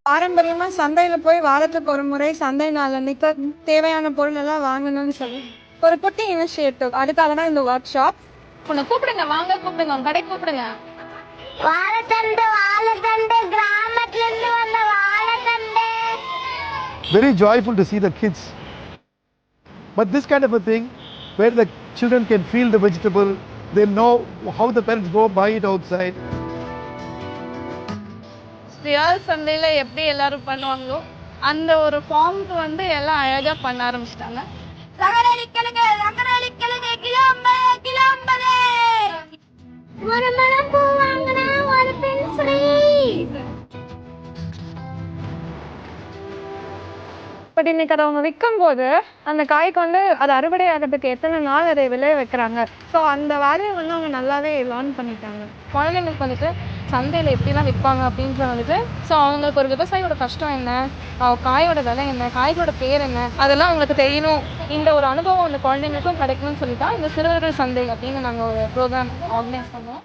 பாரம்பரியமா சந்தையில போய் வாரத்துக்கு ஒரு முறை சந்தை நாள் அன்னைக்கு தேவையான பொருள் எல்லாம் வாங்கணும்னு சொல்லி ஒரு குட்டி இனிஷியேட்டிவ். அதுக்காக தான் இந்த ஒர்க் ஷாப். உன்னை கூப்பிடுங்க, வாங்க கூப்பிடுங்க, கடை கூப்பிடுங்க. வாழைத்தண்டு வாழைத்தண்டு கிராமத்துல இருந்து வந்த வாழைத்தண்டு. Very joyful to see the kids. But this kind of a thing, where the children can feel the vegetable, they know how the parents go buy it outside. ரியால் சந்தையில எப்படி எல்லாரும் பண்ணுவாங்களோ அந்த ஒரு ஃபார்முக்கு வந்து எல்லாம் அழகா பண்ண ஆரம்பிச்சிட்டாங்க. ஒரு மணம் பூ வாங்கினா ஒரு பெண் ஃப்ரீ. பட் இன்னைக்கு அதை அவங்க விற்கும் போது அந்த காய்க்கு வந்து அது அறுவடை ஆகிறதுக்கு எத்தனை நாள் அதை விளைய வைக்கிறாங்க. ஸோ அந்த வேலையை வந்து அவங்க நல்லாவே லேர்ன் பண்ணிட்டாங்க. குழந்தைங்களுக்கு வந்துட்டு சந்தையில் எப்படிலாம் விற்பாங்க அப்படின்ட்டு வந்துட்டு ஸோ அவங்களுக்கு ஒரு விவசாயியோட கஷ்டம் என்ன, காயோட விலை என்ன, காய்களோட பேர் என்ன, அதெல்லாம் அவங்களுக்கு தெரியணும். இந்த ஒரு அனுபவம் அந்த குழந்தைங்களுக்கும் கிடைக்கணும்னு சொல்லி தான் இந்த சிறுவர்கள் சந்தை அப்படின்னு நாங்கள் ஒரு ப்ரோக்ராம் ஆர்கனைஸ் பண்ணோம்.